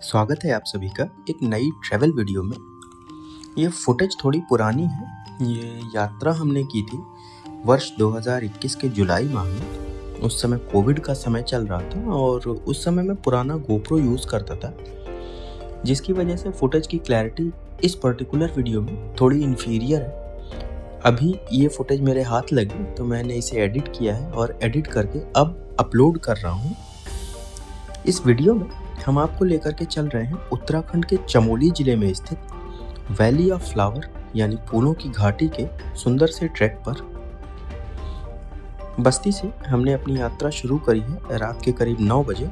स्वागत है आप सभी का एक नई ट्रैवल वीडियो में। ये फुटेज थोड़ी पुरानी है। ये यात्रा हमने की थी वर्ष 2021 के जुलाई माह में। उस समय कोविड का समय चल रहा था और उस समय मैं पुराना गोप्रो यूज़ करता था, जिसकी वजह से फुटेज की क्लैरिटी इस पर्टिकुलर वीडियो में थोड़ी इन्फीरियर है। अभी ये फुटेज मेरे हाथ लगी तो मैंने इसे एडिट किया है और एडिट करके अब अपलोड कर रहा हूँ। इस वीडियो में हम आपको लेकर के चल रहे हैं उत्तराखंड के चमोली जिले में स्थित वैली ऑफ फ्लावर यानी फूलों की घाटी के सुंदर से ट्रैक पर। बस्ती से हमने अपनी यात्रा शुरू करी है रात के करीब 9 बजे।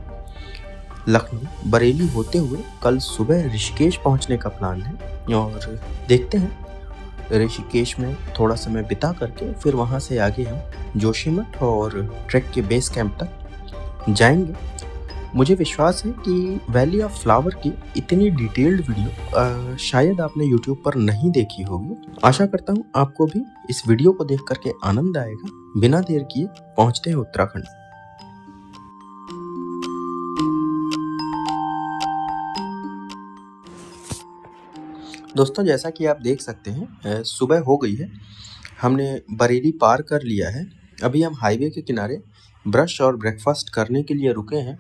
लखनऊ बरेली होते हुए कल सुबह ऋषिकेश पहुंचने का प्लान है और देखते हैं ऋषिकेश में थोड़ा समय बिता करके फिर वहां से आगे हम जोशीमठ और ट्रैक के बेस कैंप तक जाएंगे। मुझे विश्वास है कि वैली ऑफ फ्लावर की इतनी डिटेल्ड वीडियो शायद आपने YouTube पर नहीं देखी होगी। आशा करता हूँ आपको भी इस वीडियो को देख करके आनंद आएगा। बिना देर किए पहुँचते हैं उत्तराखंड। दोस्तों, जैसा कि आप देख सकते हैं सुबह हो गई है। हमने बरेली पार कर लिया है। अभी हम हाईवे के किनारे ब्रश और ब्रेकफास्ट करने के लिए रुके हैं।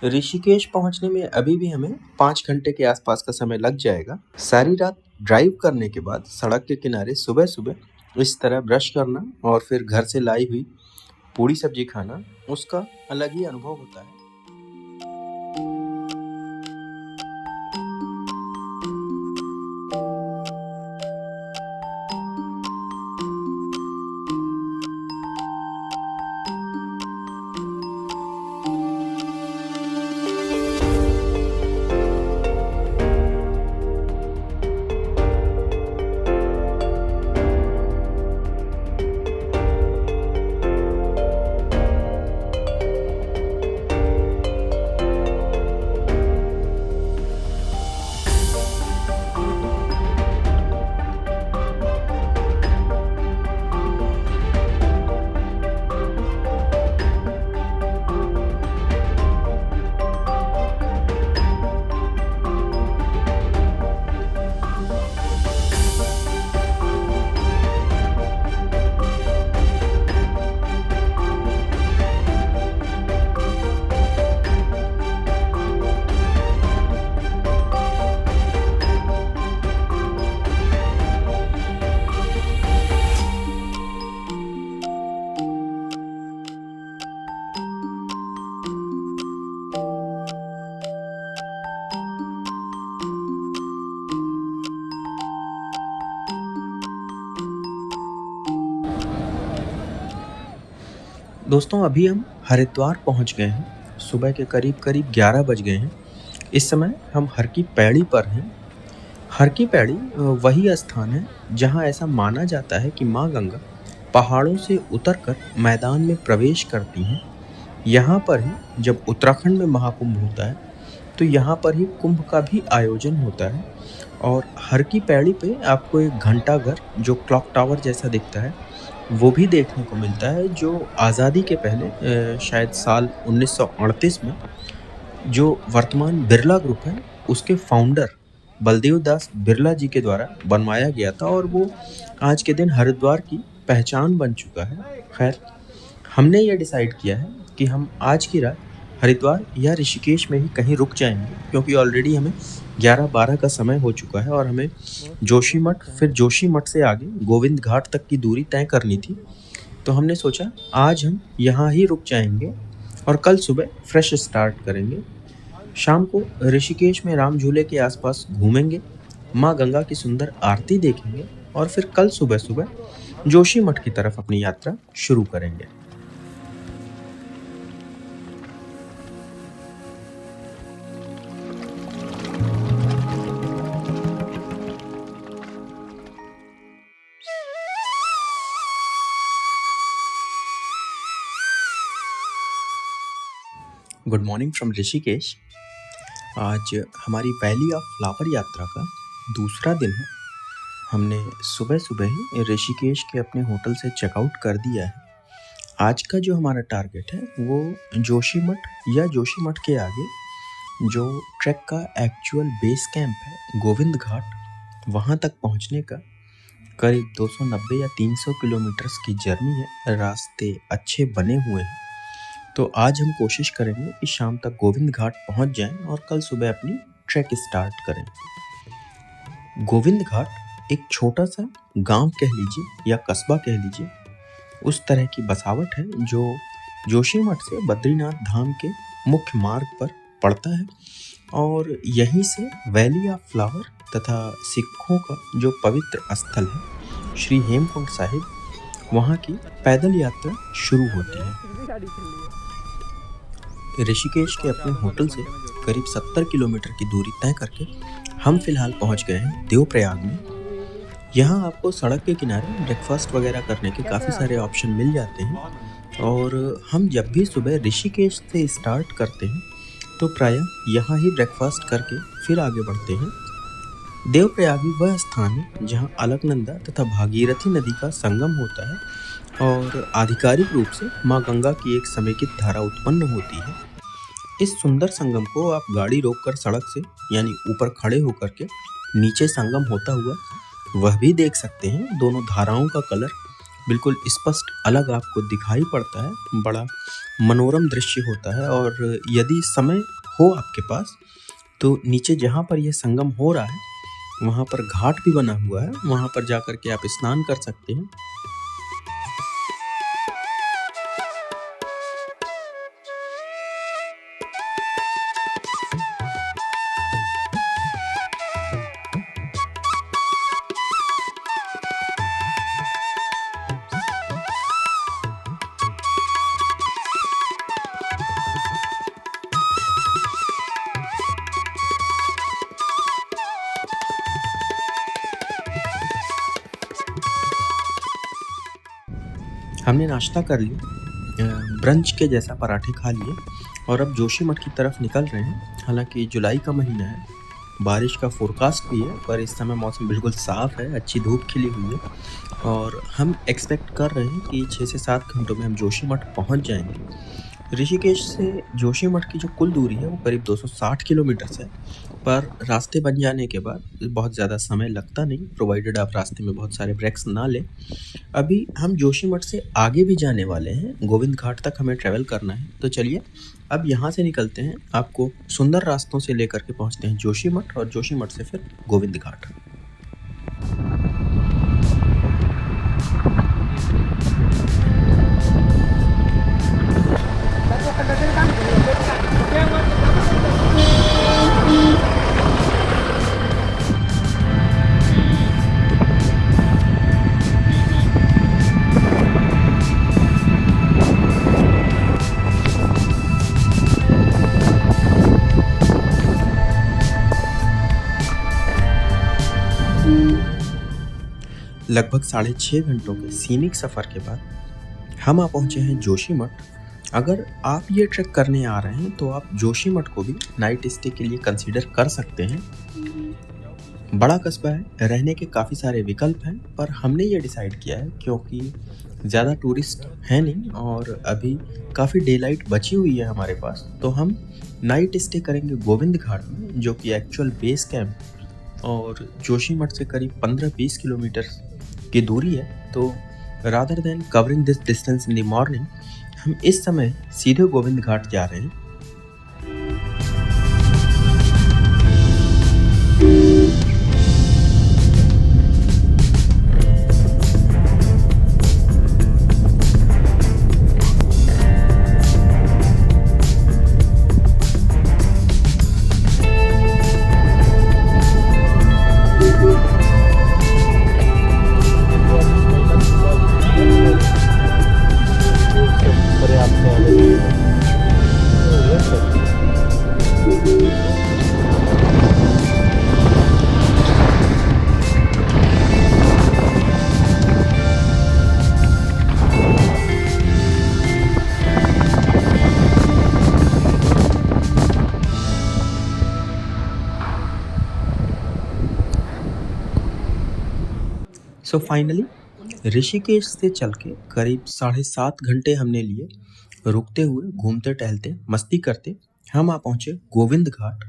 ऋषिकेश पहुंचने में अभी भी हमें 5 घंटे के आसपास का समय लग जाएगा। सारी रात ड्राइव करने के बाद सड़क के किनारे सुबह सुबह इस तरह ब्रश करना और फिर घर से लाई हुई पूड़ी सब्जी खाना, उसका अलग ही अनुभव होता है। दोस्तों, अभी हम हरिद्वार पहुंच गए हैं। सुबह के करीब 11 बज गए हैं। इस समय हम हर की पैड़ी पर हैं। हर की पैड़ी वही स्थान है जहां ऐसा माना जाता है कि माँ गंगा पहाड़ों से उतरकर मैदान में प्रवेश करती हैं। यहाँ पर ही जब उत्तराखंड में महाकुंभ होता है तो यहाँ पर ही कुंभ का भी आयोजन होता है। और हर की पैड़ी पे आपको एक घंटाघर जो क्लॉक टावर जैसा दिखता है वो भी देखने को मिलता है, जो आज़ादी के पहले शायद साल 1938 में जो वर्तमान बिरला ग्रुप है उसके फाउंडर बलदेव दास बिरला जी के द्वारा बनवाया गया था और वो आज के दिन हरिद्वार की पहचान बन चुका है। खैर, हमने ये डिसाइड किया है कि हम आज की रात हरिद्वार या ऋषिकेश में ही कहीं रुक जाएंगे, क्योंकि ऑलरेडी हमें 11-12 का समय हो चुका है और हमें जोशीमठ, फिर जोशीमठ से आगे गोविंद घाट तक की दूरी तय करनी थी। तो हमने सोचा आज हम यहाँ ही रुक जाएंगे और कल सुबह फ्रेश स्टार्ट करेंगे। शाम को ऋषिकेश में राम झूले के आसपास घूमेंगे, माँ गंगा की सुंदर आरती देखेंगे और फिर कल सुबह सुबह जोशीमठ की तरफ अपनी यात्रा शुरू करेंगे। Good morning from Rishikesh. आज हमारी वैली ऑफ फ्लावर यात्रा का दूसरा दिन है। हमने सुबह सुबह ही ऋषिकेश के अपने होटल से चेकआउट कर दिया है। आज का जो हमारा टारगेट है वो जोशीमठ या जोशीमठ के आगे जो ट्रैक का एक्चुअल बेस कैंप है गोविंद घाट, वहाँ तक पहुँचने का करीब 290 या 300 किलोमीटर्स की जर्नी है। रास्ते अच्छे बने हुए हैं, तो आज हम कोशिश करेंगे कि शाम तक गोविंद घाट पहुँच जाएं और कल सुबह अपनी ट्रैक स्टार्ट करें। गोविंद घाट एक छोटा सा गांव कह लीजिए या कस्बा कह लीजिए, उस तरह की बसावट है जो जोशीमठ से बद्रीनाथ धाम के मुख्य मार्ग पर पड़ता है और यहीं से वैली ऑफ फ्लावर तथा सिखों का जो पवित्र स्थल है श्री हेमकुंड साहिब, वहाँ की पैदल यात्रा शुरू होती है। ऋषिकेश के अपने होटल से करीब 70 किलोमीटर की दूरी तय करके हम फिलहाल पहुँच गए हैं देवप्रयाग में। यहाँ आपको सड़क के किनारे ब्रेकफास्ट वगैरह करने के काफ़ी सारे ऑप्शन मिल जाते हैं और हम जब भी सुबह ऋषिकेश से स्टार्ट करते हैं तो प्रायः यहाँ ही ब्रेकफास्ट करके फिर आगे बढ़ते हैं। देवप्रयाग वह स्थान है जहाँ अलकनंदा तथा भागीरथी नदी का संगम होता है और आधिकारिक रूप से माँ गंगा की एक समेकित धारा उत्पन्न होती है। इस सुंदर संगम को आप गाड़ी रोककर सड़क से यानी ऊपर खड़े होकर के नीचे संगम होता हुआ वह भी देख सकते हैं। दोनों धाराओं का कलर बिल्कुल स्पष्ट अलग आपको दिखाई पड़ता है, बड़ा मनोरम दृश्य होता है। और यदि समय हो आपके पास तो नीचे जहाँ पर यह संगम हो रहा है वहाँ पर घाट भी बना हुआ है, वहाँ पर जाकर के आप स्नान कर सकते हैं। हमने नाश्ता कर लिया, ब्रंच के जैसा पराठे खा लिए और अब जोशीमठ की तरफ निकल रहे हैं। हालांकि जुलाई का महीना है, बारिश का फोरकास्ट भी है, पर इस समय मौसम बिल्कुल साफ़ है, अच्छी धूप खिली हुई है और हम एक्सपेक्ट कर रहे हैं कि 6 से 7 घंटों में हम जोशीमठ पहुंच जाएंगे। ऋषिकेश से जोशीमठ की जो कुल दूरी है वो करीब 260 किलोमीटर है, पर रास्ते बन जाने के बाद बहुत ज़्यादा समय लगता नहीं, प्रोवाइडेड आप रास्ते में बहुत सारे ब्रेक्स ना लें। अभी हम जोशीमठ से आगे भी जाने वाले हैं, गोविंद घाट तक हमें ट्रैवल करना है। तो चलिए अब यहाँ से निकलते हैं, आपको सुंदर रास्तों से लेकर के पहुँचते हैं जोशीमठ और जोशीमठ से फिर गोविंद घाट। लगभग 6.5 घंटों के सीनिक सफ़र के बाद हम आ पहुँचे हैं जोशीमठ। अगर आप ये ट्रैक करने आ रहे हैं तो आप जोशीमठ को भी नाइट स्टे के लिए कंसीडर कर सकते हैं। बड़ा कस्बा है, रहने के काफ़ी सारे विकल्प हैं, पर हमने ये डिसाइड किया है क्योंकि ज़्यादा टूरिस्ट हैं नहीं और अभी काफ़ी डे लाइट बची हुई है हमारे पास, तो हम नाइट स्टे करेंगे गोविंद घाट में, जो कि एक्चुअल बेस कैंप और जोशीमठ से करीब 15-20 किलोमीटर की दूरी है। तो rather than covering this distance in the morning, हम इस समय सीधे गोविंद घाट जा रहे हैं। सो फाइनली ऋषिकेश से चल के करीब 7.5 घंटे हमने लिए, रुकते हुए, घूमते टहलते, मस्ती करते हम आ पहुँचे गोविंद घाट।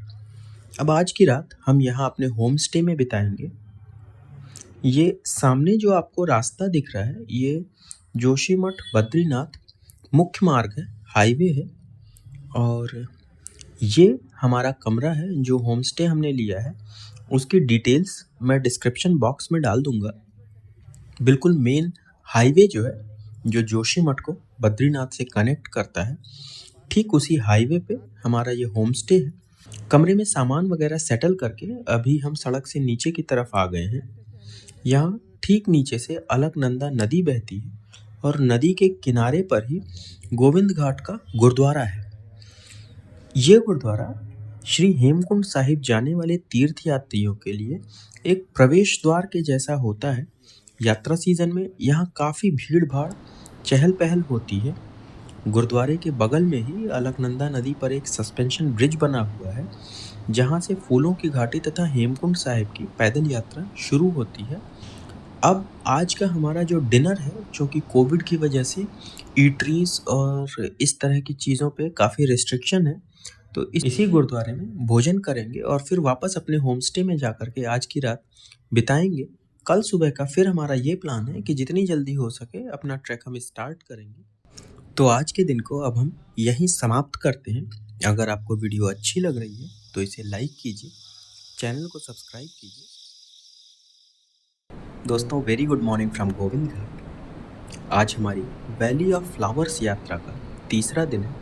अब आज की रात हम यहाँ अपने होम स्टे में बिताएंगे। ये सामने जो आपको रास्ता दिख रहा है, ये जोशीमठ बद्रीनाथ मुख्य मार्ग है, हाईवे है। और ये हमारा कमरा है, जो होम स्टे हमने लिया है उसकी डिटेल्स मैं डिस्क्रिप्शन बॉक्स में डाल दूंगा। बिल्कुल मेन हाईवे जो है, जो जोशीमठ को बद्रीनाथ से कनेक्ट करता है, ठीक उसी हाईवे पे हमारा ये होम स्टे है। कमरे में सामान वगैरह सेटल करके अभी हम सड़क से नीचे की तरफ आ गए हैं। यहाँ ठीक नीचे से अलकनंदा नदी बहती है और नदी के किनारे पर ही गोविंद घाट का गुरुद्वारा है। ये गुरुद्वारा श्री हेमकुंड साहिब जाने वाले तीर्थयात्रियों के लिए एक प्रवेश द्वार के जैसा होता है। यात्रा सीजन में यहाँ काफ़ी भीड़ भाड़ चहल पहल होती है। गुरुद्वारे के बगल में ही अलकनंदा नदी पर एक सस्पेंशन ब्रिज बना हुआ है, जहाँ से फूलों की घाटी तथा हेमकुंड साहिब की पैदल यात्रा शुरू होती है। अब आज का हमारा जो डिनर है, जो कि कोविड की वजह से ईटरीज और इस तरह की चीज़ों पे काफ़ी रिस्ट्रिक्शन है, तो इसी गुरुद्वारे में भोजन करेंगे और फिर वापस अपने होम स्टे में जा कर के आज की रात बिताएंगे। कल सुबह का फिर हमारा ये प्लान है कि जितनी जल्दी हो सके अपना ट्रैक हम स्टार्ट करेंगे। तो आज के दिन को अब हम यहीं समाप्त करते हैं। अगर आपको वीडियो अच्छी लग रही है तो इसे लाइक कीजिए, चैनल को सब्सक्राइब कीजिए। दोस्तों, very good morning from Govind Ghat. आज हमारी वैली ऑफ फ्लावर्स यात्रा का तीसरा दिन है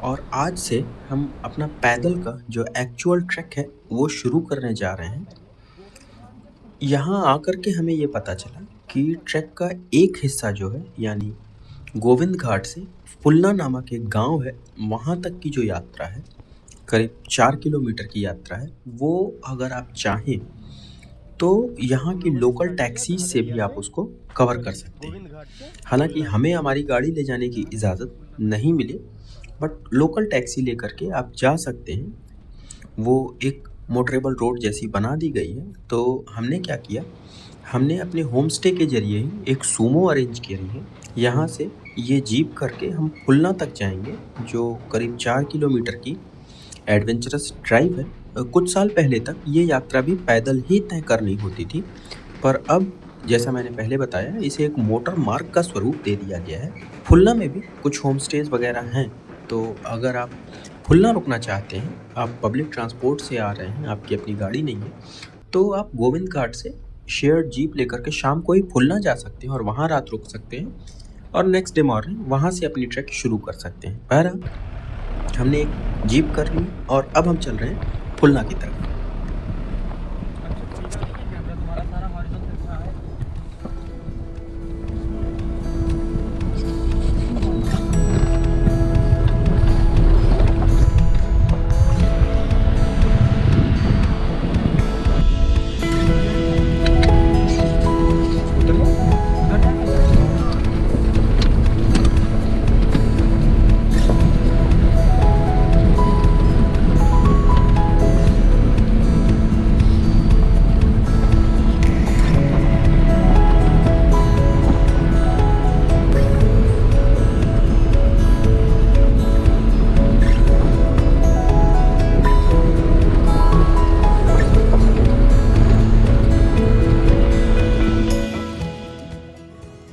और आज से हम अपना पैदल का जो एक्चुअल ट्रैक है वो शुरू करने जा रहे हैं। यहाँ आकर के हमें ये पता चला कि ट्रैक का एक हिस्सा जो है, यानी गोविंद घाट से फुलना नामक एक गांव है, वहाँ तक की जो यात्रा है, करीब 4 किलोमीटर की यात्रा है, वो अगर आप चाहें तो यहाँ की लोकल टैक्सी से भी आप उसको कवर कर सकते हैं। हालांकि हमें हमारी गाड़ी ले जाने की इजाज़त नहीं मिली, बट लोकल टैक्सी लेकर के आप जा सकते हैं। वो एक मोटरेबल रोड जैसी बना दी गई है। तो हमने क्या किया, हमने अपने होम स्टे के जरिए ही एक सूमो अरेंज करी है। यहाँ से ये जीप करके हम फुलना तक जाएंगे, जो करीब 4 किलोमीटर की एडवेंचरस ड्राइव है। कुछ साल पहले तक ये यात्रा भी पैदल ही तय करनी होती थी, पर अब जैसा मैंने पहले बताया, इसे एक मोटर मार्ग का स्वरूप दे दिया गया है। फुलना में भी कुछ होम स्टेज वगैरह हैं, तो अगर आप फुलना रुकना चाहते हैं, आप पब्लिक ट्रांसपोर्ट से आ रहे हैं, आपकी अपनी गाड़ी नहीं है, तो आप गोविंद घाट से शेयर्ड जीप लेकर के शाम को ही फुलना जा सकते हैं और वहाँ रात रुक सकते हैं और नेक्स्ट डे मॉर्निंग वहाँ से अपनी ट्रैक शुरू कर सकते हैं। बहरहाल हमने एक जीप कर ली और अब हम चल रहे हैं फुलना की तरफ।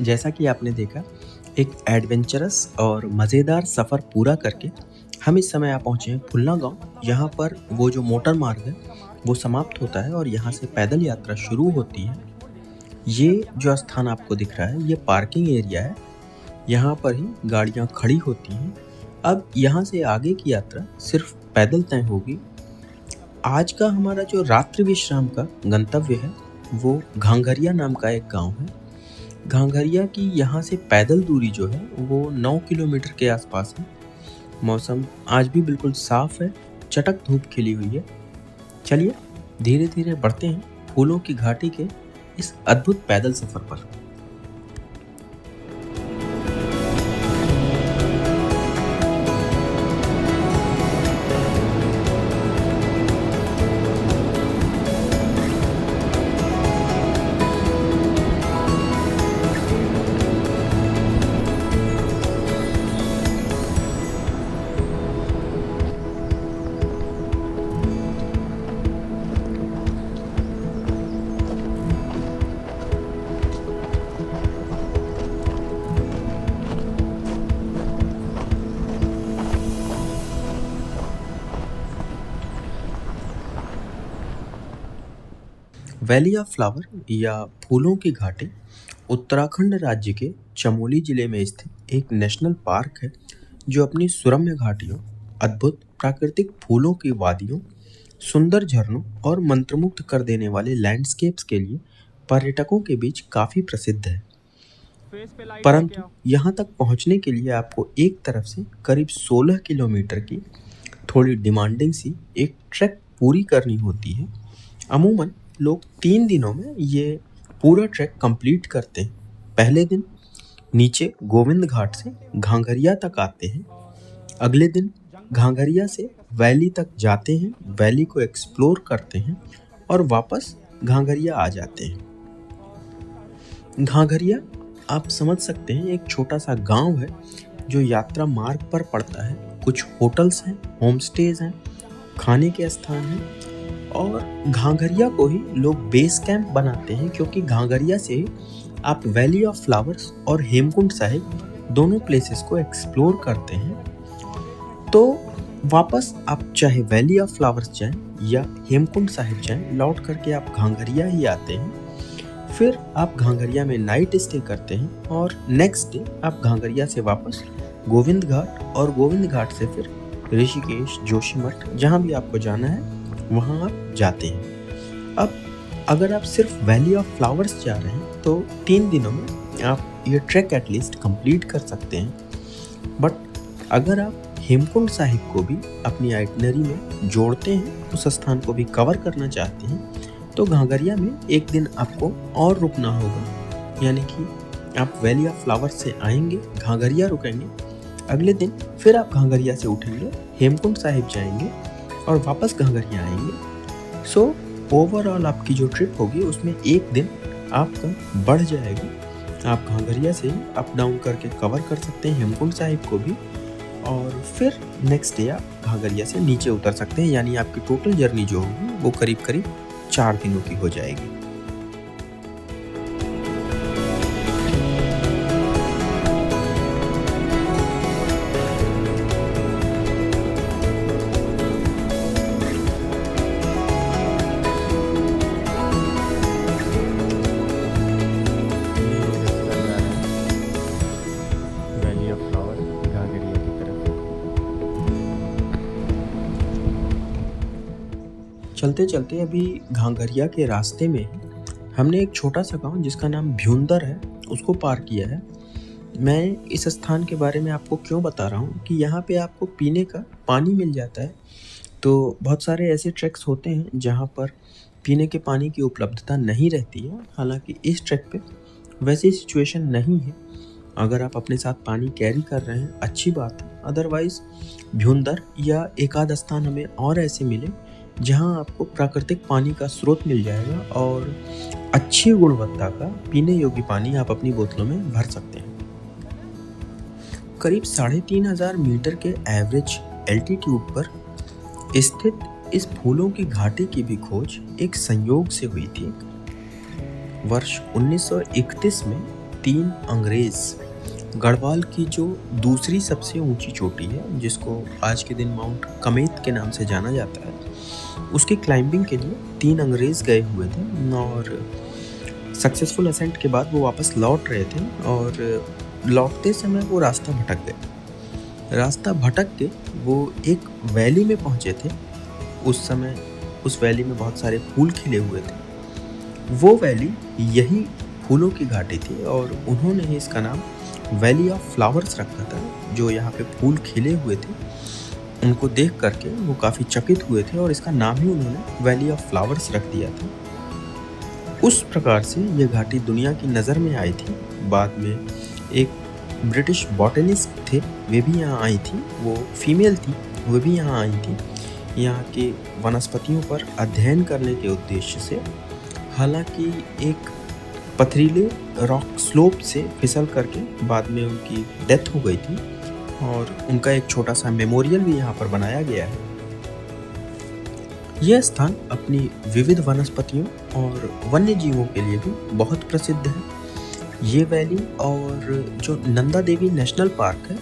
जैसा कि आपने देखा, एक एडवेंचरस और मज़ेदार सफ़र पूरा करके हम इस समय आ पहुँचे हैं फुलना गांव। यहाँ पर वो जो मोटर मार्ग है वो समाप्त होता है और यहाँ से पैदल यात्रा शुरू होती है। ये जो स्थान आपको दिख रहा है, ये पार्किंग एरिया है, यहाँ पर ही गाड़ियाँ खड़ी होती हैं। अब यहाँ से आगे की यात्रा सिर्फ पैदल तय होगी। आज का हमारा जो रात्रि विश्राम का गंतव्य है वो घांघरिया नाम का एक गाँव है। घांघरिया की यहाँ से पैदल दूरी जो है वो 9 किलोमीटर के आसपास है। मौसम आज भी बिल्कुल साफ है, चटक धूप खिली हुई है। चलिए धीरे धीरे बढ़ते हैं फूलों की घाटी के इस अद्भुत पैदल सफर पर। वैली ऑफ फ्लावर या फूलों की घाटी उत्तराखंड राज्य के चमोली जिले में स्थित एक नेशनल पार्क है जो अपनी सुरम्य घाटियों, अद्भुत प्राकृतिक फूलों की वादियों, सुंदर झरनों और मंत्रमुग्ध कर देने वाले लैंडस्केप्स के लिए पर्यटकों के बीच काफी प्रसिद्ध है। परंतु यहाँ तक पहुँचने के लिए आपको एक तरफ से करीब 16 किलोमीटर की थोड़ी डिमांडिंग सी एक ट्रैक पूरी करनी होती है। अमूमन लोग 3 दिनों में ये पूरा ट्रैक कंप्लीट करते हैं। पहले दिन नीचे गोविंद घाट से घांघरिया तक आते हैं। अगले दिन घांघरिया से वैली तक जाते हैं, वैली को एक्सप्लोर करते हैं और वापस घांघरिया आ जाते हैं। घांघरिया आप समझ सकते हैं एक छोटा सा गांव है जो यात्रा मार्ग पर पड़ता है। कुछ होटल्स हैं, होम स्टेज हैं, खाने के स्थान हैं और घांघरिया को ही लोग बेस कैंप बनाते हैं क्योंकि घांघरिया से ही आप वैली ऑफ फ्लावर्स और हेमकुंड साहिब दोनों प्लेसेस को एक्सप्लोर करते हैं। तो वापस आप चाहे वैली ऑफ फ्लावर्स जाएं या हेमकुंड साहिब जाएं, लौट करके आप घांघरिया ही आते हैं। फिर आप घांघरिया में नाइट स्टे करते हैं और नेक्स्ट डे आप घांघरिया से वापस गोविंद घाट और गोविंद घाट से फिर ऋषिकेश, जोशीमठ, जहाँ भी आपको जाना है वहाँ आप जाते हैं। अब अगर आप सिर्फ वैली ऑफ फ्लावर्स जा रहे हैं तो 3 दिनों में आप ये ट्रैक एटलीस्ट कंप्लीट कर सकते हैं। बट अगर आप हेमकुंड साहिब को भी अपनी आइटनरी में जोड़ते हैं, उस स्थान को भी कवर करना चाहते हैं, तो घांघरिया में एक दिन आपको और रुकना होगा। यानी कि आप वैली ऑफ फ्लावर्स से आएंगे, घांघरिया रुकेंगे, अगले दिन फिर आप घांघरिया से उठेंगे, हेमकुंड साहिब जाएंगे और वापस घांघरिया आएंगे। सो ओवरऑल आपकी जो ट्रिप होगी उसमें एक दिन आपका बढ़ जाएगा। आप घांघरिया से अप डाउन करके कवर कर सकते हैं हेमकुंड साहिब को भी और फिर नेक्स्ट डे आप घांघरिया से नीचे उतर सकते हैं। यानी आपकी टोटल जर्नी जो होगी वो करीब करीब 4 दिनों की हो जाएगी। चलते चलते अभी घांघरिया के रास्ते में हमने एक छोटा सा गांव जिसका नाम भ्युंदर है उसको पार किया है। मैं इस स्थान के बारे में आपको क्यों बता रहा हूँ कि यहाँ पे आपको पीने का पानी मिल जाता है। तो बहुत सारे ऐसे ट्रैक्स होते हैं जहाँ पर पीने के पानी की उपलब्धता नहीं रहती है। हालांकि इस ट्रैक पे वैसी सिचुएशन नहीं है। अगर आप अपने साथ पानी कैरी कर रहे हैं अच्छी बात है, अदरवाइज़ भ्युंदर या एक आध स्थान हमें और ऐसे मिले जहां आपको प्राकृतिक पानी का स्रोत मिल जाएगा और अच्छी गुणवत्ता का पीने योग्य पानी आप अपनी बोतलों में भर सकते हैं। करीब 3500 मीटर के एवरेज एल्टीट्यूड पर स्थित इस फूलों की घाटी की भी खोज एक संयोग से हुई थी। वर्ष 1931 में 3 अंग्रेज गढ़वाल की जो दूसरी सबसे ऊंची चोटी है, जिसको आज के दिन माउंट कमेत के नाम से जाना जाता है, उसकी क्लाइंबिंग के लिए 3 अंग्रेज गए हुए थे और सक्सेसफुल असेंट के बाद वो वापस लौट रहे थे और लौटते समय वो रास्ता भटक के वो एक वैली में पहुंचे थे। उस समय उस वैली में बहुत सारे फूल खिले हुए थे। वो वैली यही फूलों की घाटी थी और उन्होंने ही इसका नाम वैली ऑफ फ्लावर्स रखा था। जो यहाँ पे फूल खिले हुए थे उनको देख करके वो काफ़ी चकित हुए थे और इसका नाम ही उन्होंने वैली ऑफ फ्लावर्स रख दिया था। उस प्रकार से ये घाटी दुनिया की नज़र में आई थी। बाद में एक ब्रिटिश बॉटनिस्ट थे, वे भी यहाँ आई थी, वो फीमेल थी, वे भी यहाँ आई थी यहाँ के वनस्पतियों पर अध्ययन करने के उद्देश्य से। हालांकि एक पथरीले रॉक स्लोप से फिसल करके बाद में उनकी डेथ हो गई थी और उनका एक छोटा सा मेमोरियल भी यहाँ पर बनाया गया है। यह स्थान अपनी विविध वनस्पतियों और वन्य जीवों के लिए भी बहुत प्रसिद्ध है। ये वैली और जो नंदा देवी नेशनल पार्क है,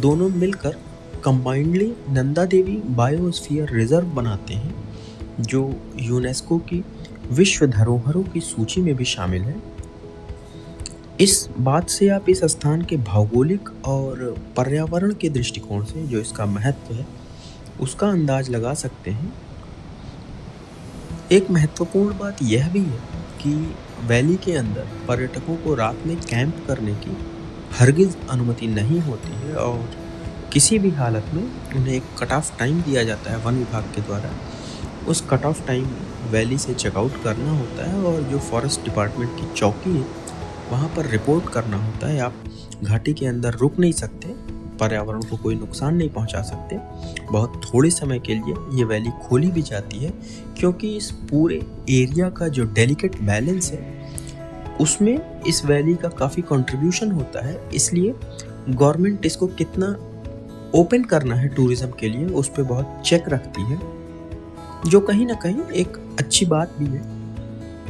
दोनों मिलकर combinedly Nanda Devi biosphere reserve बनाते हैं, जो यूनेस्को की विश्व धरोहरों की सूची में भी शामिल है। इस बात से आप इस स्थान के भौगोलिक और पर्यावरण के दृष्टिकोण से जो इसका महत्व है उसका अंदाज लगा सकते हैं। एक महत्वपूर्ण बात यह भी है कि वैली के अंदर पर्यटकों को रात में कैंप करने की हरगिज अनुमति नहीं होती है और किसी भी हालत में उन्हें एक कट ऑफ टाइम दिया जाता है वन विभाग के द्वारा। उस कट ऑफ टाइम में वैली से चेकआउट करना होता है और जो फॉरेस्ट डिपार्टमेंट की चौकी है वहाँ पर रिपोर्ट करना होता है। आप घाटी के अंदर रुक नहीं सकते, पर्यावरण को कोई नुकसान नहीं पहुँचा सकते। बहुत थोड़े समय के लिए ये वैली खोली भी जाती है क्योंकि इस पूरे एरिया का जो डेलिकेट बैलेंस है उसमें इस वैली का काफ़ी कंट्रीब्यूशन होता है। इसलिए गवर्नमेंट इसको कितना ओपन करना है टूरिज्म के लिए उस पर बहुत चेक रखती है, जो कहीं ना कहीं एक अच्छी बात भी है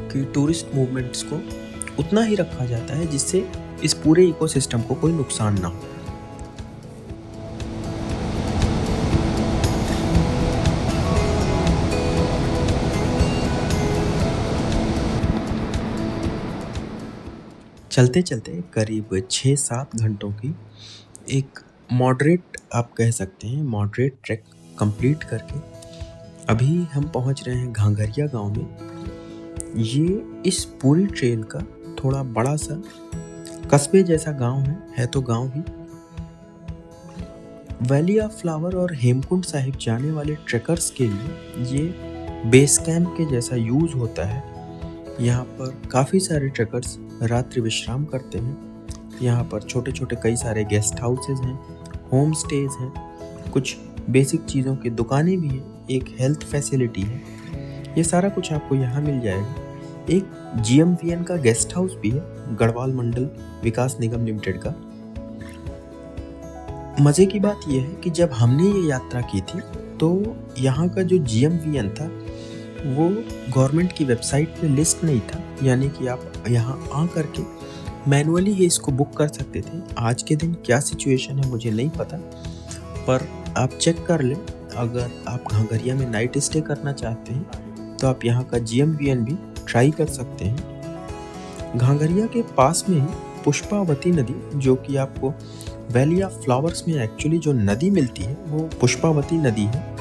कि टूरिस्ट मूवमेंट्स को उतना ही रखा जाता है जिससे इस पूरे इकोसिस्टम को कोई नुकसान ना हो। चलते चलते करीब 6-7 घंटों की एक मॉडरेट, आप कह सकते हैं मॉडरेट ट्रैक कंप्लीट करके अभी हम पहुंच रहे हैं घांगरिया गांव में। ये इस पूरी ट्रेल का थोड़ा बड़ा सा कस्बे जैसा गांव है तो गांव ही। वैली ऑफ फ्लावर और हेमकुंड साहिब जाने वाले ट्रेकर्स के लिए ये बेस कैंप के जैसा यूज होता है। यहाँ पर काफ़ी सारे ट्रेकर्स रात्रि विश्राम करते हैं। यहाँ पर छोटे छोटे कई सारे गेस्ट हाउसेज हैं, होम स्टेज हैं, कुछ बेसिक चीज़ों की दुकानें भी हैं, एक हेल्थ फैसिलिटी है। ये सारा कुछ आपको यहाँ मिल जाएगा। एक GMVN का गेस्ट हाउस भी है, गढ़वाल मंडल विकास निगम लिमिटेड का। मज़े की बात यह है कि जब हमने ये यात्रा की थी तो यहाँ का जो GMVN था वो गवर्नमेंट की वेबसाइट पे लिस्ट नहीं था, यानी कि आप यहाँ आ करके मैनुअली ही इसको बुक कर सकते थे। आज के दिन क्या सिचुएशन है मुझे नहीं पता, पर आप चेक कर लें। अगर आप घांगरिया में नाइट स्टे करना चाहते हैं तो आप यहाँ का GMVN भी ट्राई कर सकते हैं। घांगरिया के पास में ही पुष्पावती नदी, जो कि आपको वैली ऑफ फ्लावर्स में एक्चुअली जो नदी मिलती है वो पुष्पावती नदी है,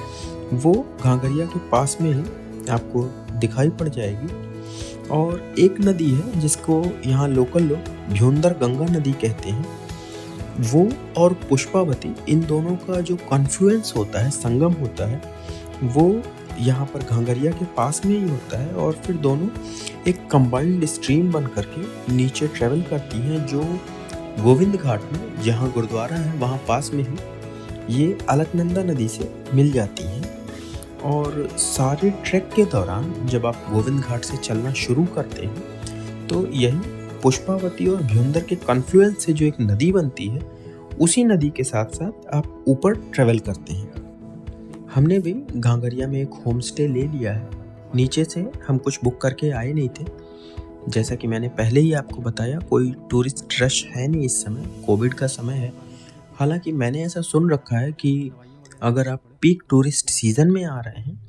वो घांगरिया के पास में ही आपको दिखाई पड़ जाएगी। और एक नदी है जिसको यहाँ लोकल लोग भ्योंदर गंगा नदी कहते हैं, वो और पुष्पावती, इन दोनों का जो कॉन्फ्लुएंस होता है, संगम होता है, वो यहाँ पर घांगरिया के पास में ही होता है। और फिर दोनों एक कंबाइंड स्ट्रीम बन करके नीचे ट्रेवल करती हैं, जो गोविंद घाट में जहाँ गुरुद्वारा है वहाँ पास में ही ये अलकनंदा नदी से मिल जाती हैं। और सारे ट्रैक के दौरान जब आप गोविंद घाट से चलना शुरू करते हैं तो यही पुष्पावती और भ्योंदर के कॉन्फ्लुएंस से जो एक नदी बनती है, उसी नदी के साथ साथ आप ऊपर ट्रेवल करते हैं। हमने भी घांगरिया में एक होम स्टे ले लिया है। नीचे से हम कुछ बुक करके आए नहीं थे, जैसा कि मैंने पहले ही आपको बताया, कोई टूरिस्ट रश है नहीं इस समय, कोविड का समय है। हालांकि मैंने ऐसा सुन रखा है कि अगर आप पीक टूरिस्ट सीज़न में आ रहे हैं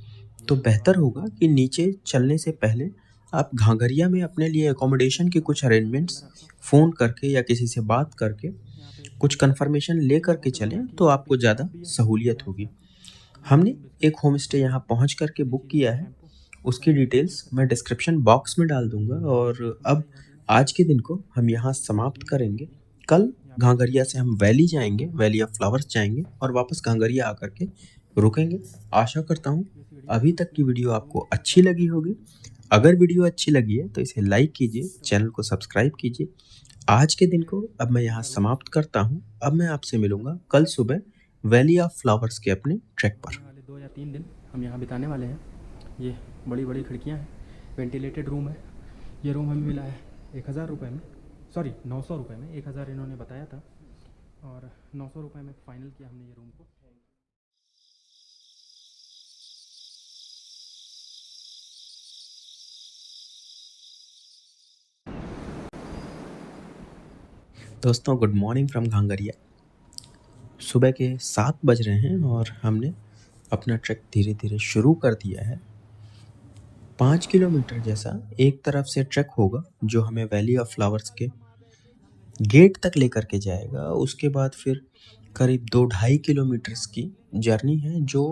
तो बेहतर होगा कि नीचे चलने से पहले आप घांगरिया में अपने लिए एकोमोडेशन के कुछ अरेंजमेंट्स फ़ोन करके या किसी से बात करके कुछ कंफर्मेशन ले करके चलें, तो आपको ज़्यादा सहूलियत होगी। हमने एक होम स्टे यहाँ पहुँच करके बुक किया है, उसकी डिटेल्स मैं डिस्क्रिप्शन बॉक्स में डाल दूँगा। और अब आज के दिन को हम यहाँ समाप्त करेंगे। कल घांगरिया से हम वैली जाएंगे, वैली ऑफ फ्लावर्स जाएंगे और वापस घांगरिया आकर के रुकेंगे। आशा करता हूँ अभी तक की वीडियो आपको अच्छी लगी होगी। अगर वीडियो अच्छी लगी है तो इसे लाइक कीजिए, चैनल को सब्सक्राइब कीजिए। आज के दिन को अब मैं यहाँ समाप्त करता हूँ। अब मैं आपसे मिलूँगा कल सुबह वैली ऑफ फ्लावर्स के अपने ट्रैक पर। 2 या 3 दिन हम यहाँ बिताने वाले हैं। ये बड़ी बड़ी खिड़कियाँ हैं, वेंटिलेटेड रूम है। ये रूम हमें मिला है 1000 रुपये में, सॉरी 900 रुपये में। 1000 इन्होंने बताया था और 900 रुपये में फ़ाइनल किया हमने ये रूम को। दोस्तों गुड मॉर्निंग फ्रॉम घांगरिया। सुबह के 7 बज रहे हैं और हमने अपना ट्रैक धीरे धीरे शुरू कर दिया है। 5 किलोमीटर जैसा एक तरफ से ट्रैक होगा जो हमें वैली ऑफ फ्लावर्स के गेट तक लेकर के जाएगा। उसके बाद फिर करीब 2-2.5 किलोमीटर्स की जर्नी है जो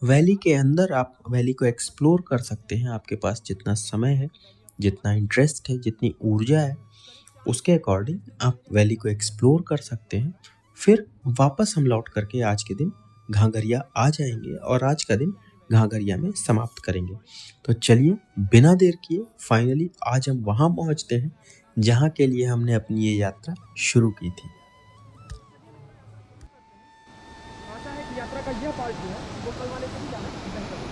वैली के अंदर आप वैली को एक्सप्लोर कर सकते हैं। आपके पास जितना समय है, जितना इंटरेस्ट है, जितनी ऊर्जा है, उसके अकॉर्डिंग आप वैली को एक्सप्लोर कर सकते हैं। फिर वापस हम लौट करके आज के दिन घांगरिया आ जाएंगे और आज का दिन घांगरिया में समाप्त करेंगे। तो चलिए बिना देर किए फाइनली आज हम वहाँ पहुँचते हैं जहाँ के लिए हमने अपनी ये यात्रा शुरू की थी। आशा है कि यात्रा का यह पार्ट जो है वो कल वाले से भी ज़्यादा बेहतर होगा।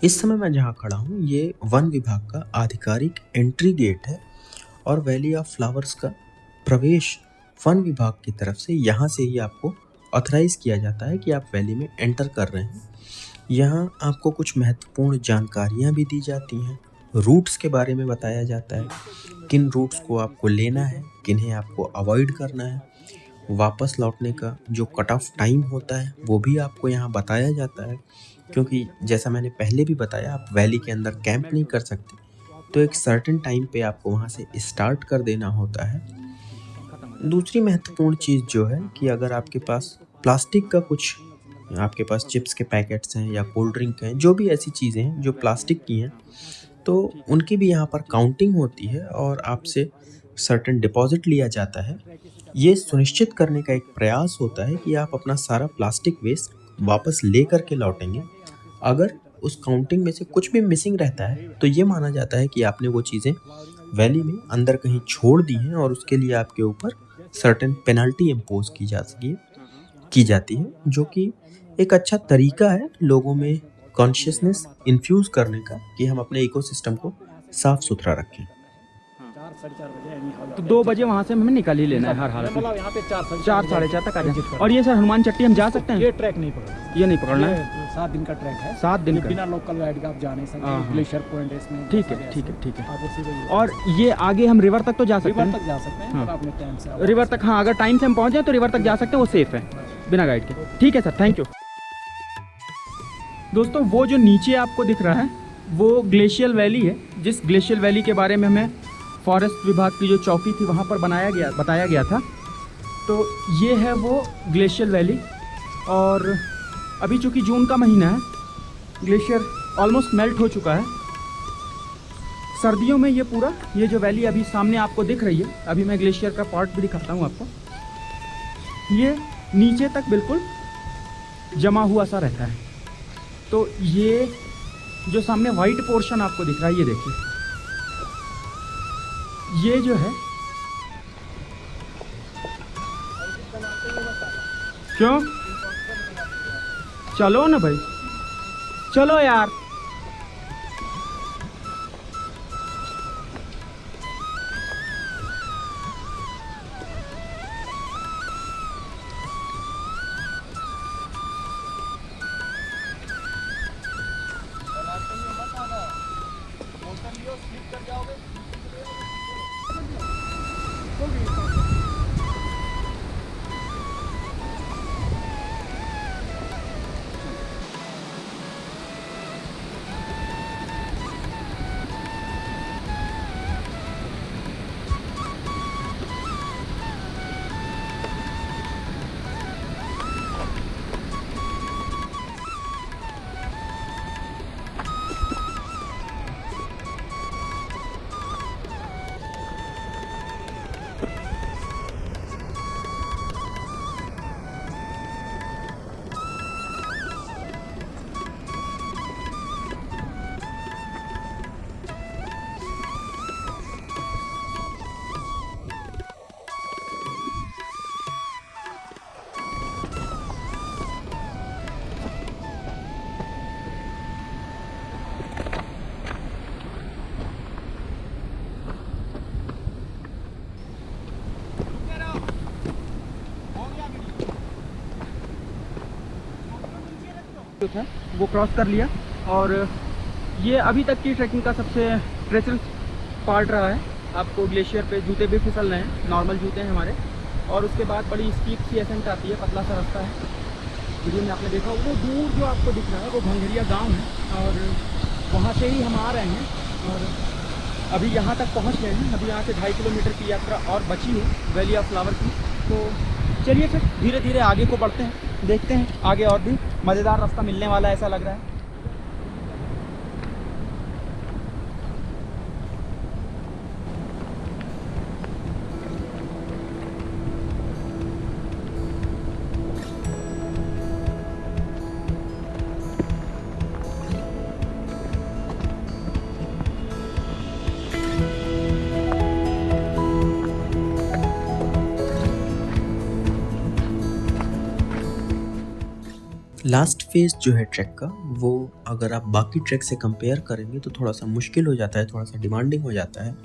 इस समय मैं जहाँ खड़ा हूँ ये वन विभाग का आधिकारिक एंट्री गेट है और वैली ऑफ फ्लावर्स का प्रवेश वन विभाग की तरफ से यहाँ से ही आपको ऑथराइज किया जाता है कि आप वैली में एंटर कर रहे हैं। यहाँ आपको कुछ महत्वपूर्ण जानकारियाँ भी दी जाती हैं, रूट्स के बारे में बताया जाता है, किन रूट्स को आपको लेना है, किन्हें आपको अवॉइड करना है। वापस लौटने का जो कट ऑफ टाइम होता है वो भी आपको यहाँ बताया जाता है, क्योंकि जैसा मैंने पहले भी बताया आप वैली के अंदर कैंप नहीं कर सकते, तो एक सर्टेन टाइम पे आपको वहाँ से स्टार्ट कर देना होता है। दूसरी महत्वपूर्ण चीज़ जो है कि अगर आपके पास प्लास्टिक का कुछ, आपके पास चिप्स के पैकेट्स हैं या कोल्ड ड्रिंक हैं, जो भी ऐसी चीज़ें हैं जो प्लास्टिक की हैं, तो उनकी भी यहाँ पर काउंटिंग होती है और आपसे सर्टेन डिपॉजिट लिया जाता है। ये सुनिश्चित करने का एक प्रयास होता है कि आप अपना सारा प्लास्टिक वेस्ट वापस ले करके लौटेंगे। अगर उस काउंटिंग में से कुछ भी मिसिंग रहता है तो ये माना जाता है कि आपने वो चीज़ें वैली में अंदर कहीं छोड़ दी हैं और उसके लिए आपके ऊपर सर्टेन पेनल्टी इम्पोज की जाती है, जो कि एक अच्छा तरीका है लोगों में कॉन्शियसनेस इन्फ्यूज़ करने का कि हम अपने इकोसिस्टम को साफ सुथरा रखें। 4-4:30 बजे तो 2 बजे वहाँ से हमें निकल ही लेना है हर हालत में। मतलब यहाँ पे 4-4:30 तक आ जाए। और ये सर हनुमान चट्टी हम जा सकते हैं? ये ट्रैक नहीं पकड़ना, ये नहीं पकड़ना है। 7 दिन का ट्रैक है। 7 दिन का बिना लोकल गाइड का आप जा नहीं सकते। ग्लेशियर पॉइंट है इसमें। ठीक है, ठीक है, ठीक है। आप उसी को और ये आगे हम रिवर तक तो जा सकते हैं? रिवर तक जा सकते हैं, पर आपने टाइम से रिवर तक, हाँ, अगर टाइम से हम पहुँच जाए तो रिवर तक जा सकते हैं, वो सेफ है बिना गाइड के। ठीक है सर, थैंक यू। दोस्तों वो जो नीचे आपको दिख रहा है वो ग्लेशियल वैली है, जिस ग्लेशियल वैली के बारे में हमें फॉरेस्ट विभाग की जो चौकी थी वहाँ पर बताया गया था। तो ये है वो ग्लेशियल वैली। और अभी चूँकि जून का महीना है, ग्लेशियर ऑलमोस्ट मेल्ट हो चुका है। सर्दियों में ये जो वैली अभी सामने आपको दिख रही है, अभी मैं ग्लेशियर का पार्ट भी दिखाता हूँ आपको। ये नीचे तक बिल्कुल जमा हुआ सा रहता है। तो ये जो सामने वाइट पोर्शन आपको दिख रहा है, ये देखिए, ये जो है, क्यों? चलो ना भाई, चलो यार। जो था वो क्रॉस कर लिया। और ये अभी तक की ट्रैकिंग का सबसे ट्रेचरस पार्ट रहा है। आपको ग्लेशियर पे जूते भी फिसल रहे हैं, नॉर्मल जूते हैं हमारे। और उसके बाद बड़ी स्टीप सी एसेंट आती है, पतला सा रास्ता है। वीडियो में आपने देखा वो दूर जो आपको दिख रहा है वो भंगरिया गांव है, और वहाँ से ही हम आ रहे हैं और अभी यहाँ तक पहुँच गए हैं। अभी यहाँ से 2.5 किलोमीटर की यात्रा और बची है वैली ऑफ फ्लावर की। तो चलिए फिर धीरे धीरे आगे को बढ़ते हैं, देखते हैं आगे और भी मज़ेदार रास्ता मिलने वाला है, ऐसा लग रहा है। लास्ट फेज जो है ट्रैक का, वो अगर आप बाकी ट्रैक से कंपेयर करेंगे तो थोड़ा सा मुश्किल हो जाता है, थोड़ा सा डिमांडिंग हो जाता है।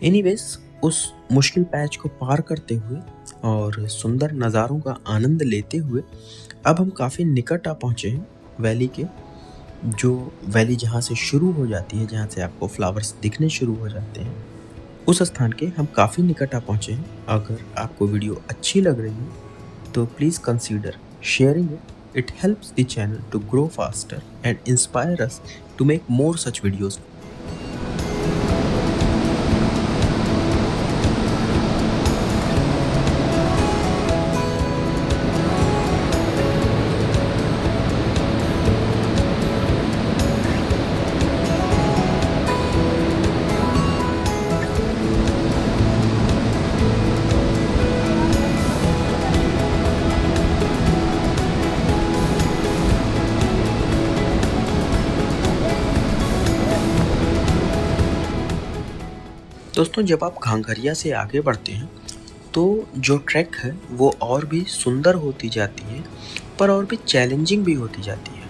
एनीवेज, उस मुश्किल पैच को पार करते हुए और सुंदर नज़ारों का आनंद लेते हुए अब हम काफ़ी निकट आ पहुँचे हैं वैली के। जो वैली जहाँ से शुरू हो जाती है, जहाँ से आपको फ्लावर्स दिखने शुरू हो जाते हैं, उस स्थान के हम काफ़ी निकट आ पहुँचे हैं। अगर आपको वीडियो अच्छी लग रही है तो please consider sharing it. It helps the channel to grow faster and inspire us to make more such videos. दोस्तों, जब आप घांघरिया से आगे बढ़ते हैं तो जो ट्रैक है वो और भी सुंदर होती जाती है, पर और भी चैलेंजिंग भी होती जाती है।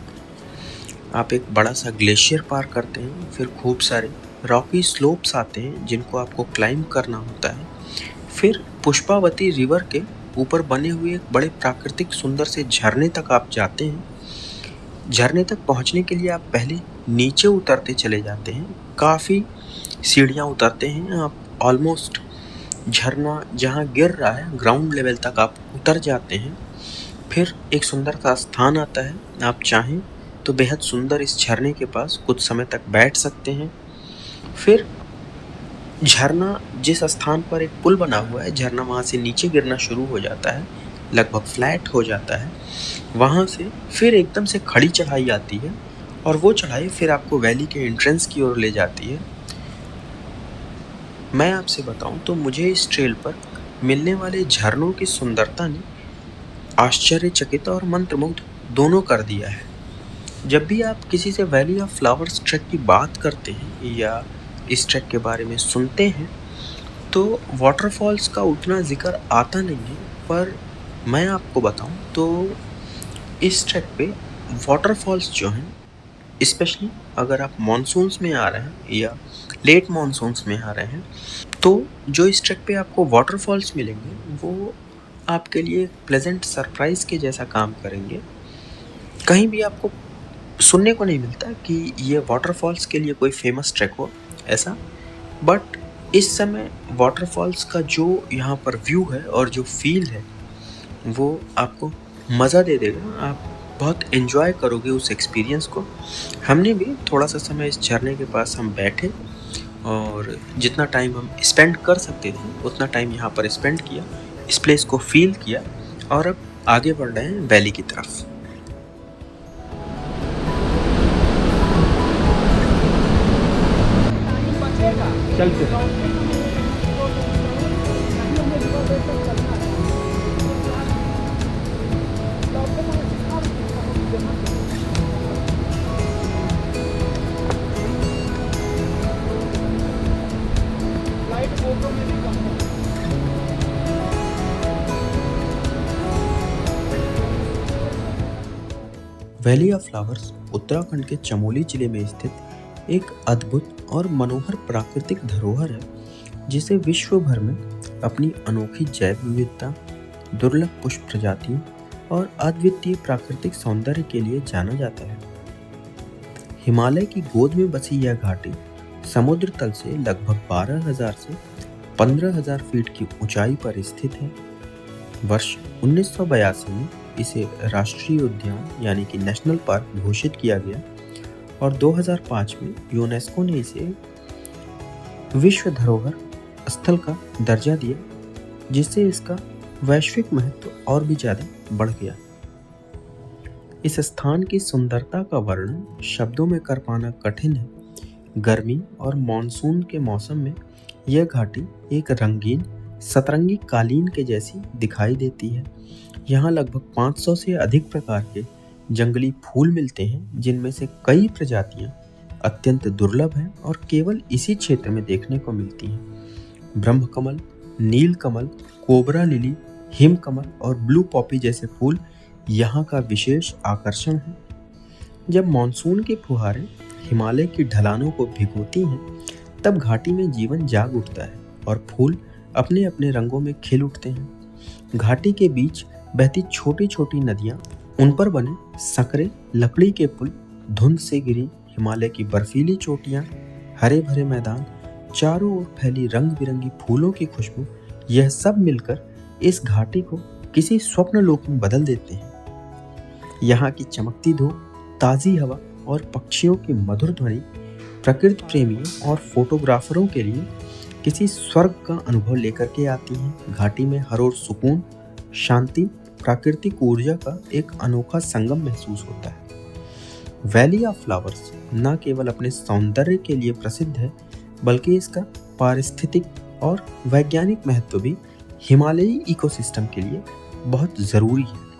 आप एक बड़ा सा ग्लेशियर पार करते हैं, फिर खूब सारे रॉकी स्लोप्स आते हैं जिनको आपको क्लाइंब करना होता है। फिर पुष्पावती रिवर के ऊपर बने हुए एक बड़े प्राकृतिक सुंदर से झरने तक आप जाते हैं। झरने तक पहुंचने के लिए आप पहले नीचे उतरते चले जाते हैं, काफ़ी सीढ़ियाँ उतरते हैं। आप ऑलमोस्ट झरना जहाँ गिर रहा है ग्राउंड लेवल तक आप उतर जाते हैं। फिर एक सुंदर सा स्थान आता है, आप चाहें तो बेहद सुंदर इस झरने के पास कुछ समय तक बैठ सकते हैं। फिर झरना जिस स्थान पर एक पुल बना हुआ है, झरना वहाँ से नीचे गिरना शुरू हो जाता है, लगभग फ्लैट हो जाता है। वहाँ से फिर एकदम से खड़ी चढ़ाई आती है और वो चढ़ाई फिर आपको वैली के एंट्रेंस की ओर ले जाती है। मैं आपसे बताऊं तो मुझे इस ट्रेल पर मिलने वाले झरनों की सुंदरता ने आश्चर्यचकित और मंत्रमुग्ध दोनों कर दिया है। जब भी आप किसी से वैली ऑफ फ्लावर्स ट्रैक की बात करते हैं या इस ट्रैक के बारे में सुनते हैं तो वाटरफॉल्स का उतना जिक्र आता नहीं है, पर मैं आपको बताऊं तो इस ट्रैक पे वाटरफॉल्स जो हैं, स्पेशली अगर आप मॉनसून्स में आ रहे हैं या लेट मॉनसून्स में आ रहे हैं, तो जो इस ट्रैक पे आपको वाटरफॉल्स मिलेंगे वो आपके लिए प्लेजेंट सरप्राइज़ के जैसा काम करेंगे। कहीं भी आपको सुनने को नहीं मिलता कि ये वाटरफॉल्स के लिए कोई फेमस ट्रैक हो ऐसा, बट इस समय वाटरफॉल्स का जो यहाँ पर व्यू है और जो फील है वो आपको मज़ा दे देगा। आप बहुत एंजॉय करोगे उस एक्सपीरियंस को। हमने भी थोड़ा सा समय इस झरने के पास हम बैठे और जितना टाइम हम स्पेंड कर सकते थे उतना टाइम यहाँ पर स्पेंड किया, इस प्लेस को फील किया और अब आगे बढ़ रहे हैं वैली की तरफ। चलते वैली ऑफ फ्लावर्स उत्तराखंड के चमोली जिले में स्थित एक अद्भुत और मनोहर प्राकृतिक धरोहर है, जिसे विश्व भर में अपनी अनोखी जैव विविधता, दुर्लभ पुष्प प्रजातियों और अद्वितीय प्राकृतिक सौंदर्य के लिए जाना जाता है। हिमालय की गोद में बसी यह घाटी समुद्र तल से लगभग 12,000 से 15,000 फीट की ऊंचाई पर स्थित है। वर्ष 1982 में इसे राष्ट्रीय उद्यान यानी कि नेशनल पार्क घोषित किया गया और 2005 में यूनेस्को ने इसे विश्व धरोहर स्थल का दर्जा दिया, जिससे इसका वैश्विक महत्व और भी ज़्यादा बढ़ गया। इस स्थान की सुंदरता का वर्णन शब्दों में कर पाना कठिन है। गर्मी और मानसून के मौसम में यह घाटी एक रंगीन सतरंगी कालीन के जैसी दिखाई देती है। यहाँ लगभग 500 से अधिक प्रकार के जंगली फूल मिलते हैं, जिनमें से कई प्रजातियां अत्यंत दुर्लभ हैं और केवल इसी क्षेत्र में देखने को मिलती हैं। ब्रह्मकमल, नीलकमल, कोबरा लिली, हिमकमल और ब्लू पॉपी जैसे फूल यहाँ का विशेष आकर्षण है। जब मानसून की फुहारें हिमालय की ढलानों को भिगोती हैं, तब घाटी में जीवन जाग उठता है और फूल अपने अपने रंगों में खिल उठते हैं। घाटी के बीच बहती छोटी छोटी नदियाँ, उन पर बने संकरे लकड़ी के पुल, धुंध से गिरी हिमालय की बर्फीली चोटियाँ, हरे भरे मैदान, चारों ओर फैली रंग बिरंगी फूलों की खुशबू, यह सब मिलकर इस घाटी को किसी स्वप्न लोक में बदल देते हैं। यहाँ की चमकती धूप, ताज़ी हवा और पक्षियों की मधुर ध्वनि प्रकृति प्रेमियों और फोटोग्राफरों के लिए किसी स्वर्ग का अनुभव लेकर के आती हैं। घाटी में हर ओर सुकून, शांति, प्राकृतिक ऊर्जा का एक अनोखा संगम महसूस होता है। वैली ऑफ फ्लावर्स न केवल अपने सौंदर्य के लिए प्रसिद्ध है, बल्कि इसका पारिस्थितिक और वैज्ञानिक महत्व भी हिमालयी इकोसिस्टम के लिए बहुत ज़रूरी है।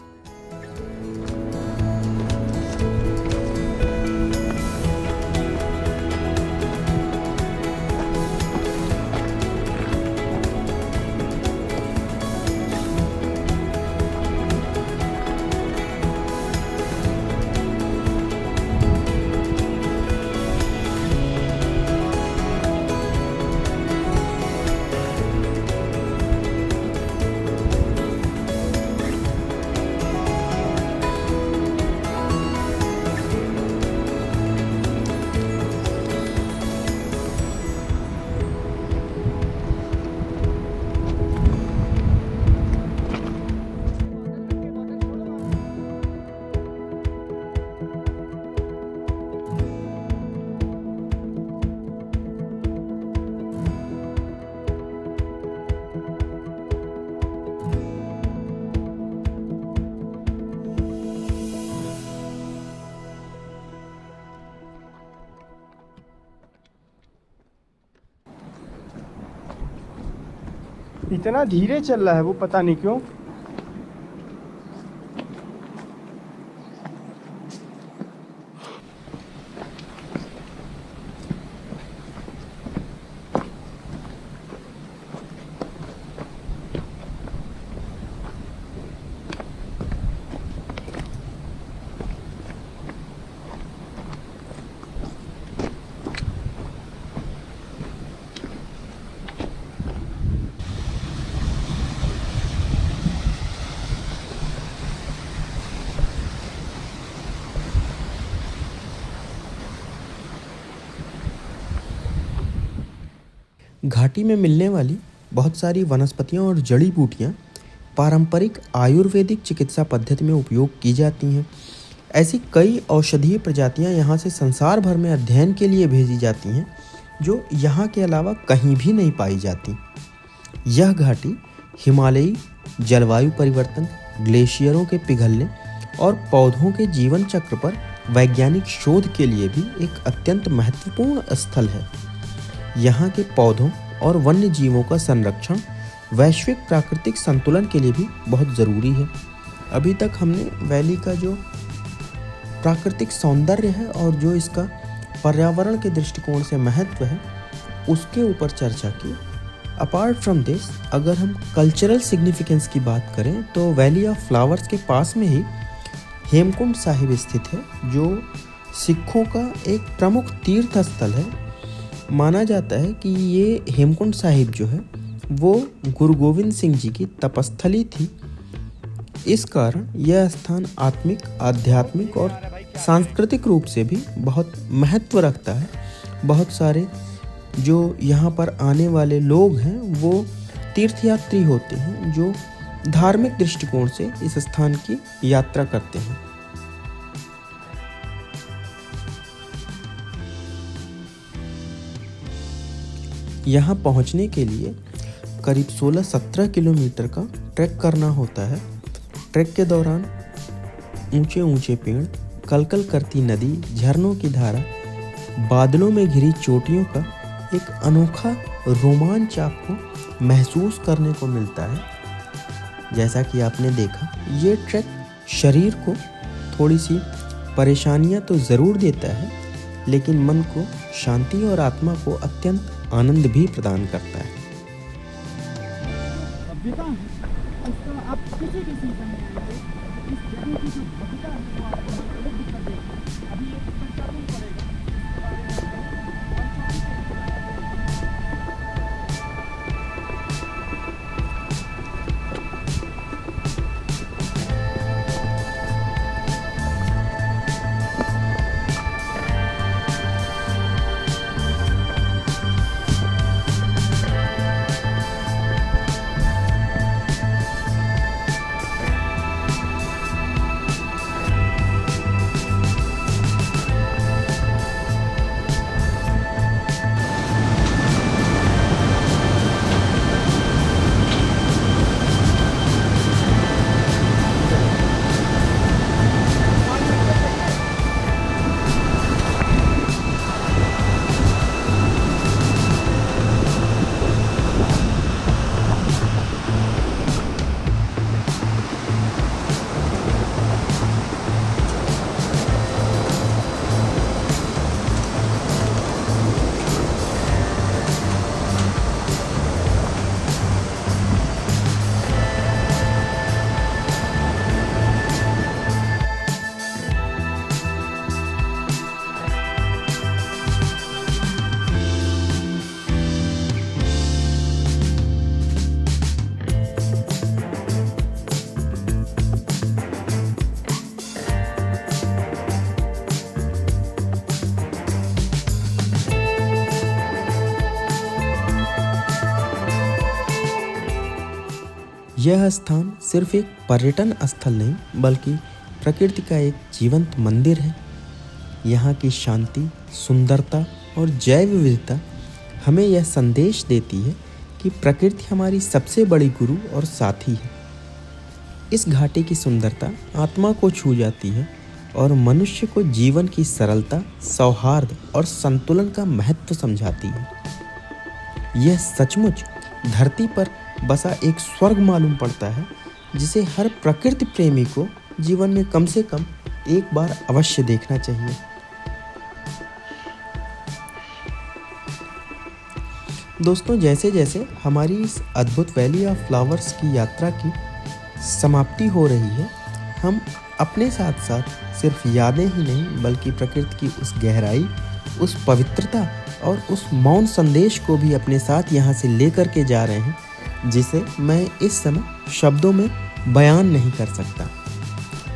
इतना धीरे चल रहा है वो, पता नहीं क्यों। घाटी में मिलने वाली बहुत सारी वनस्पतियाँ और जड़ी बूटियाँ पारंपरिक आयुर्वेदिक चिकित्सा पद्धति में उपयोग की जाती हैं। ऐसी कई औषधीय प्रजातियाँ यहाँ से संसार भर में अध्ययन के लिए भेजी जाती हैं, जो यहाँ के अलावा कहीं भी नहीं पाई जाती। यह घाटी हिमालयी जलवायु परिवर्तन, ग्लेशियरों के पिघलने और पौधों के जीवन चक्र पर वैज्ञानिक शोध के लिए भी एक अत्यंत महत्वपूर्ण स्थल है। यहाँ के पौधों और वन्य जीवों का संरक्षण वैश्विक प्राकृतिक संतुलन के लिए भी बहुत ज़रूरी है। अभी तक हमने वैली का जो प्राकृतिक सौंदर्य है और जो इसका पर्यावरण के दृष्टिकोण से महत्व है, उसके ऊपर चर्चा की। अपार्ट फ्रॉम दिस, अगर हम कल्चरल सिग्निफिकेंस की बात करें तो वैली ऑफ फ्लावर्स के पास में ही हेमकुंड साहिब स्थित है, जो सिखों का एक प्रमुख तीर्थ स्थल है। माना जाता है कि ये हेमकुंड साहिब जो है वो गुरु गोविंद सिंह जी की तपस्थली थी। इस कारण यह स्थान आत्मिक, आध्यात्मिक और सांस्कृतिक रूप से भी बहुत महत्व रखता है। बहुत सारे जो यहाँ पर आने वाले लोग हैं वो तीर्थयात्री होते हैं जो धार्मिक दृष्टिकोण से इस स्थान की यात्रा करते हैं। यहाँ पहुँचने के लिए करीब 16-17 किलोमीटर का ट्रैक करना होता है। ट्रैक के दौरान ऊंचे ऊंचे पेड़, कलकल करती नदी, झरनों की धारा, बादलों में घिरी चोटियों का एक अनोखा रोमांच आपको महसूस करने को मिलता है। जैसा कि आपने देखा, ये ट्रैक शरीर को थोड़ी सी परेशानियां तो ज़रूर देता है, लेकिन मन को शांति और आत्मा को अत्यंत आनंद भी प्रदान करता है। भव्यता है उसका आप किसी भी सीजन में आएंगे, इस जगह की जो भव्यता है वो आपको अलग दिखा देगी। अभी ये संचालन पड़ेगा। यह स्थान सिर्फ एक पर्यटन स्थल नहीं बल्कि प्रकृति का एक जीवंत मंदिर है। यहाँ की शांति, सुंदरता और जैव विविधता हमें यह संदेश देती है कि प्रकृति हमारी सबसे बड़ी गुरु और साथी है। इस घाटी की सुंदरता आत्मा को छू जाती है और मनुष्य को जीवन की सरलता, सौहार्द और संतुलन का महत्व समझाती है। यह सचमुच धरती पर बसा एक स्वर्ग मालूम पड़ता है, जिसे हर प्रकृति प्रेमी को जीवन में कम से कम एक बार अवश्य देखना चाहिए। दोस्तों, जैसे जैसे हमारी इस अद्भुत वैली ऑफ फ्लावर्स की यात्रा की समाप्ति हो रही है, हम अपने साथ साथ सिर्फ यादें ही नहीं बल्कि प्रकृति की उस गहराई, उस पवित्रता और उस मौन संदेश को भी अपने साथ यहाँ से लेकर के जा रहे हैं, जिसे मैं इस समय शब्दों में बयान नहीं कर सकता।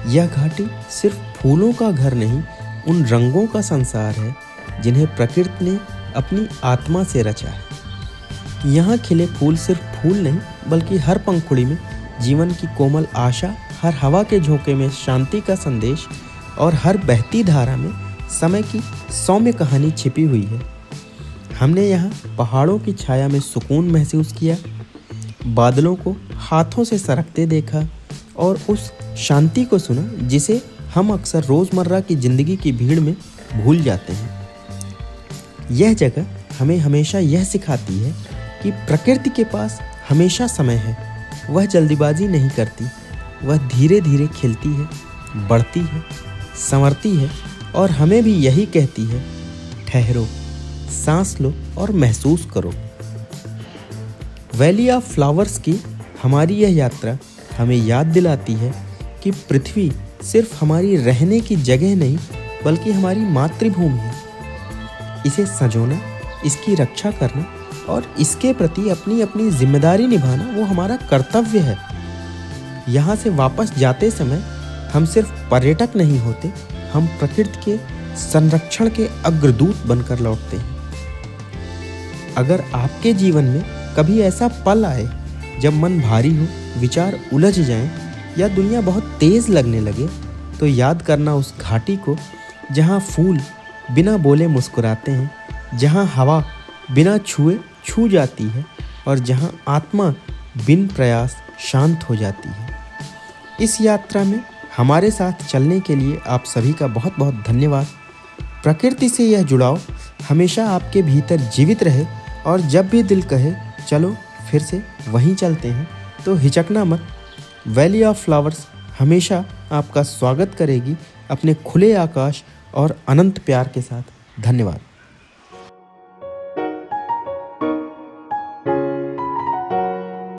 यह घाटी सिर्फ फूलों का घर नहीं, उन रंगों का संसार है जिन्हें प्रकृति ने अपनी आत्मा से रचा है। यहाँ खिले फूल सिर्फ फूल नहीं बल्कि हर पंखुड़ी में जीवन की कोमल आशा, हर हवा के झोंके में शांति का संदेश और हर बहती धारा में समय की सौम्य कहानी छिपी हुई है। हमने यहाँ पहाड़ों की छाया में सुकून महसूस किया, बादलों को हाथों से सरकते देखा और उस शांति को सुना जिसे हम अक्सर रोज़मर्रा की ज़िंदगी की भीड़ में भूल जाते हैं। यह जगह हमें हमेशा यह सिखाती है कि प्रकृति के पास हमेशा समय है। वह जल्दीबाजी नहीं करती, वह धीरे धीरे खिलती है, बढ़ती है, संवरती है और हमें भी यही कहती है, ठहरो, सांस लो और महसूस करो। वैली ऑफ फ्लावर्स की हमारी यह यात्रा हमें याद दिलाती है कि पृथ्वी सिर्फ हमारी रहने की जगह नहीं बल्कि हमारी मातृभूमि है। इसे संजोना, इसकी रक्षा करना और इसके प्रति अपनी अपनी जिम्मेदारी निभाना वो हमारा कर्तव्य है। यहाँ से वापस जाते समय हम सिर्फ पर्यटक नहीं होते, हम प्रकृति के संरक्षण के अग्रदूत बनकर लौटते हैं। अगर आपके जीवन में कभी ऐसा पल आए जब मन भारी हो, विचार उलझ जाएं या दुनिया बहुत तेज लगने लगे, तो याद करना उस घाटी को जहाँ फूल बिना बोले मुस्कुराते हैं, जहाँ हवा बिना छुए छू जाती है और जहाँ आत्मा बिन प्रयास शांत हो जाती है। इस यात्रा में हमारे साथ चलने के लिए आप सभी का बहुत बहुत धन्यवाद। प्रकृति से यह जुड़ाव हमेशा आपके भीतर जीवित रहे और जब भी दिल कहे चलो फिर से वहीं चलते हैं, तो हिचकना मत। वैली ऑफ फ्लावर्स हमेशा आपका स्वागत करेगी अपने खुले आकाश और अनंत प्यार के साथ। धन्यवाद।